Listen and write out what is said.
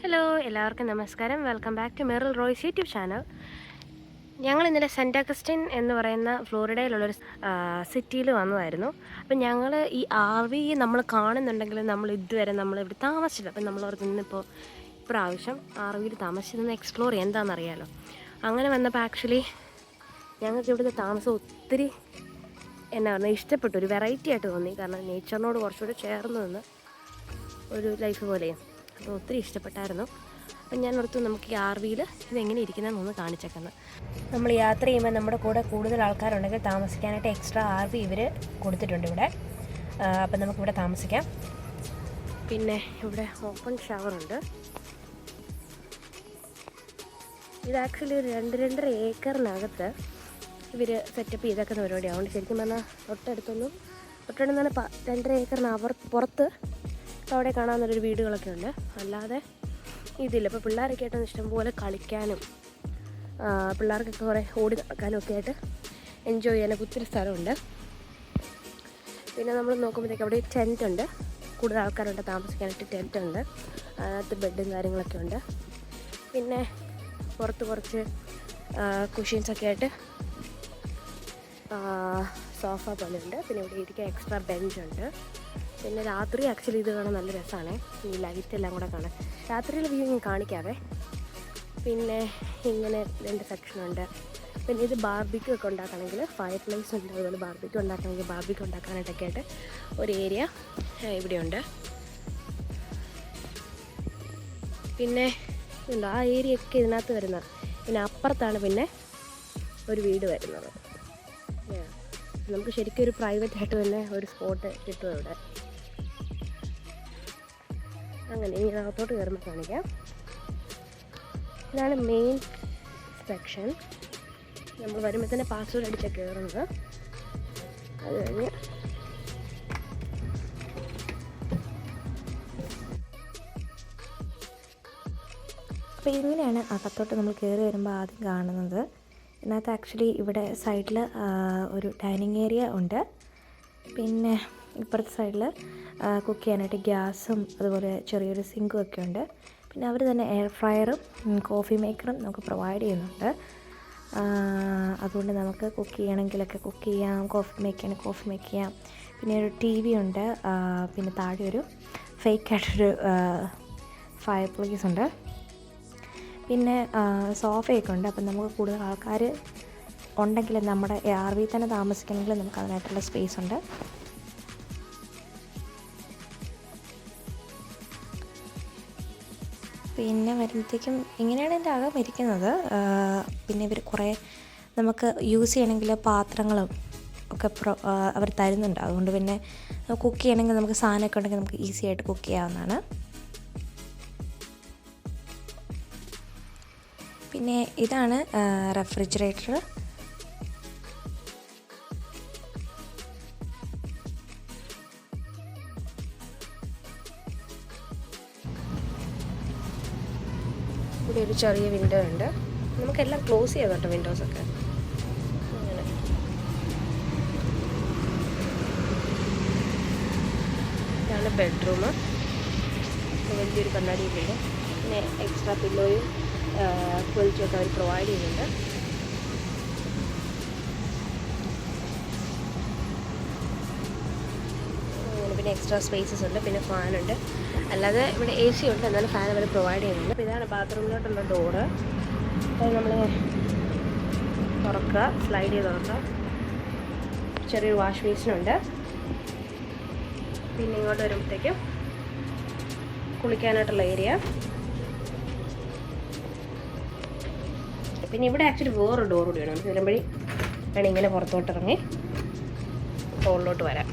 Hello, എല്ലാവർക്കും നമസ്കാരം. Welcome back to Meril Royce YouTube channel. ഞങ്ങൾ ഇന്നലെ സെൻറ്റ് അഗസ്റ്റിൻ എന്ന് പറയുന്ന ഫ്ലോറിഡയിലുള്ളൊരു സിറ്റിയിൽ വന്നതായിരുന്നു. അപ്പം ഞങ്ങൾ ഈ RV നമ്മൾ കാണുന്നുണ്ടെങ്കിലും നമ്മൾ ഇതുവരെ നമ്മളിവിടെ താമസിച്ചില്ല. അപ്പം നമ്മളോർത്ത് ഇന്നിപ്പോൾ ഇപ്രാവശ്യം RVയിൽ താമസിച്ചതെന്ന് എക്സ്പ്ലോർ ചെയ്യാൻ എന്താണെന്നറിയാമല്ലോ. അങ്ങനെ വന്നപ്പോൾ ആക്ച്വലി ഞങ്ങൾക്ക് ഇവിടുത്തെ താമസം ഒത്തിരി എന്നാ പറഞ്ഞാൽ ഇഷ്ടപ്പെട്ടു. ഒരു വെറൈറ്റി ആയിട്ട് തോന്നി. കാരണം നേച്ചറിനോട് കുറച്ചുകൂടെ ചേർന്ന് നിന്ന് ഒരു ലൈഫ് പോലെയും അപ്പോൾ ഒത്തിരി ഇഷ്ടപ്പെട്ടായിരുന്നു. അപ്പം ഞാൻ ഓർത്തു നമുക്ക് ഈ RVയിൽ ഇതെങ്ങനെ ഇരിക്കുന്നതെന്നൊന്ന് കാണിച്ചേക്കുന്നത്. നമ്മൾ യാത്ര ചെയ്യുമ്പോൾ നമ്മുടെ കൂടെ കൂടുതൽ ആൾക്കാരുണ്ടെങ്കിൽ താമസിക്കാനായിട്ട് എക്സ്ട്രാ RV ഇവർ കൊടുത്തിട്ടുണ്ട് ഇവിടെ. അപ്പം നമുക്കിവിടെ താമസിക്കാം. പിന്നെ ഇവിടെ ഓപ്പൺ ഷവറുണ്ട്. ഇത് ആക്ച്വലി ഒരു 2-2.5 ഏക്കറിനകത്ത് ഇവർ സെറ്റപ്പ് ചെയ്തേക്കുന്ന പരിപാടിയാണ്. അതുകൊണ്ട് ശരിക്കും പറഞ്ഞാൽ തൊട്ടടുത്താണ് 2.5 ഏക്കറിന് പുറത്ത് അവിടെ കാണാവുന്നൊരു വീടുകളൊക്കെ ഉണ്ട്. അല്ലാതെ ഇതില്ല. ഇപ്പോൾ പിള്ളേരൊക്കെ ആയിട്ടൊന്ന് ഇഷ്ടംപോലെ കളിക്കാനും പിള്ളേർക്കൊക്കെ കുറേ ഓടി നടക്കാനും ഒക്കെ ആയിട്ട് എൻജോയ് ചെയ്യാനൊക്കെ ഒത്തിരി സ്ഥലമുണ്ട്. പിന്നെ നമ്മൾ നോക്കുമ്പോഴത്തേക്ക് അവിടെ ടെൻ്റ് ഉണ്ട്. കൂടുതൽ ആൾക്കാരുണ്ട് താമസിക്കാനായിട്ട് ടെൻ്റ് ഉണ്ട്. അതിനകത്ത് ബെഡും കാര്യങ്ങളൊക്കെ ഉണ്ട്. പിന്നെ പുറത്ത് കുറച്ച് കുഷ്യൻസൊക്കെ ആയിട്ട് സോഫ പോലെ ഉണ്ട്. പിന്നെ ഇവിടെ ഇരിക്കാൻ എക്സ്ട്രാ ബെഞ്ചുണ്ട്. പിന്നെ രാത്രി ആക്ച്വലി ഇത് കാണാൻ നല്ല രസമാണ്. ഈ ലൈറ്റ് എല്ലാം കൂടെ കാണാൻ. രാത്രിയിൽ വ്യൂ ഞാൻ കാണിക്കാവേ. പിന്നെ ഇങ്ങനെ 2 സെക്ഷനുണ്ട്. പിന്നെ ഇത് ബാർബിക്യൂ ഒക്കെ ഉണ്ടാക്കണമെങ്കിൽ ഫയർ പ്ലേസ് ഉണ്ട്. അതുപോലെ ബാർബിക്യൂ ഉണ്ടാക്കാനായിട്ടൊക്കെ ആയിട്ട് ഒരു ഏരിയ ഇവിടെയുണ്ട്. പിന്നെ ഉണ്ട് ആ ഏരിയ ഒക്കെ ഇതിനകത്ത് വരുന്നത്. പിന്നെ അപ്പുറത്താണ് പിന്നെ ഒരു വീട് വരുന്നത്. നമുക്ക് ശരിക്കും ഒരു പ്രൈവറ്റ് ആയിട്ട് തന്നെ ഒരു സ്പോട്ട് കിട്ടും ഇവിടെ. അങ്ങനെ ഇനി അകത്തോട്ട് കയറുമ്പോൾ കാണിക്കാം. ഇതാണ് മെയിൻ സെക്ഷൻ. നമ്മൾ വരുമ്പോൾ തന്നെ പാസ്വേഡ് അടിച്ചാൽ കയറുന്നത്. അത് കഴിഞ്ഞ് അപ്പോൾ ഇങ്ങനെയാണ് അകത്തോട്ട് നമ്മൾ കയറി വരുമ്പോൾ ആദ്യം കാണുന്നത്. ഇതിനകത്ത് ആക്ച്വലി ഇവിടെ സൈഡിൽ ഒരു ഡൈനിങ് ഏരിയ ഉണ്ട്. പിന്നെ ഇപ്പുറത്തെ സൈഡിൽ കുക്ക് ചെയ്യാനായിട്ട് ഗ്യാസും അതുപോലെ ചെറിയൊരു സിങ്കും ഒക്കെ ഉണ്ട്. പിന്നെ അവർ തന്നെ എയർ ഫ്രയറും കോഫി മേക്കറും നമുക്ക് പ്രൊവൈഡ് ചെയ്യുന്നുണ്ട്. അതുകൊണ്ട് നമുക്ക് കുക്ക് ചെയ്യണമെങ്കിലൊക്കെ കുക്ക് ചെയ്യാം, കോഫി മേക്ക് ചെയ്യാം. പിന്നെ ഒരു TV ഉണ്ട്. പിന്നെ താഴെ ഒരു ഫേക്കായിട്ടൊരു ഫയർ പ്ലേസ് ഉണ്ട്. പിന്നെ സോഫയൊക്കെ ഉണ്ട്. അപ്പം നമുക്ക് കൂടുതൽ ആൾക്കാർ ഉണ്ടെങ്കിൽ നമ്മുടെ RV തന്നെ താമസിക്കണമെങ്കിൽ നമുക്ക് അതിനായിട്ടുള്ള സ്പേസ് ഉണ്ട്. പിന്നെ വരുമ്പോഴത്തേക്കും ഇങ്ങനെയാണ് എൻ്റെ അകം ഇരിക്കുന്നത്. പിന്നെ ഇവർ കുറേ നമുക്ക് യൂസ് ചെയ്യണമെങ്കിൽ പാത്രങ്ങളും ഒക്കെ അവർ തരുന്നുണ്ട്. അതുകൊണ്ട് പിന്നെ കുക്ക് ചെയ്യണമെങ്കിൽ നമുക്ക് സാധനമൊക്കെ ഉണ്ടെങ്കിൽ നമുക്ക് ഈസി ആയിട്ട് കുക്ക് ചെയ്യാവുന്നതാണ്. പിന്നെ ഇതാണ് റെഫ്രിജറേറ്റർ. ഇവിടെ ഒരു ചെറിയ വിൻഡോ ഉണ്ട്. നമുക്കെല്ലാം ക്ലോസ് ചെയ്യാം കേട്ടോ വിൻഡോസൊക്കെ. അങ്ങനെ ഇതാണ് ബെഡ്റൂം. വലിയൊരു കണ്ണാടിയിലുണ്ട്. പിന്നെ എക്സ്ട്രാ പില്ലോയും ക്വൽറ്റുമൊക്കെ അവർ പ്രൊവൈഡ് ചെയ്യുന്നുണ്ട്. പിന്നെ എക്സ്ട്രാ സ്പേസസ് ഉണ്ട്. പിന്നെ ഫാനുണ്ട്. അല്ലാതെ ഇവിടെ AC ഉണ്ട്, എന്നാലും ഫാൻ അവർ പ്രൊവൈഡ് ചെയ്യുന്നുണ്ട്. അപ്പോൾ ഇതാണ് ബാത്റൂമിലോട്ടുള്ള ഡോറ്. അപ്പോൾ നമ്മൾ തുറക്കുക, സ്ലൈഡ് ചെയ്ത് തുറക്കുക. ചെറിയൊരു വാഷ് ബേസിനുണ്ട്. പിന്നെ ഇങ്ങോട്ട് വരുമ്പോഴത്തേക്കും കുളിക്കാനായിട്ടുള്ള ഏരിയ. പിന്നെ ഇവിടെ ആക്ച്വലി വേറൊരു ഡോർ കൂടിയാണ്. നമുക്ക് വരുമ്പോഴേ വേണം ഇങ്ങനെ പുറത്തോട്ട് ഇറങ്ങി ഹോളിലോട്ട് വരാം.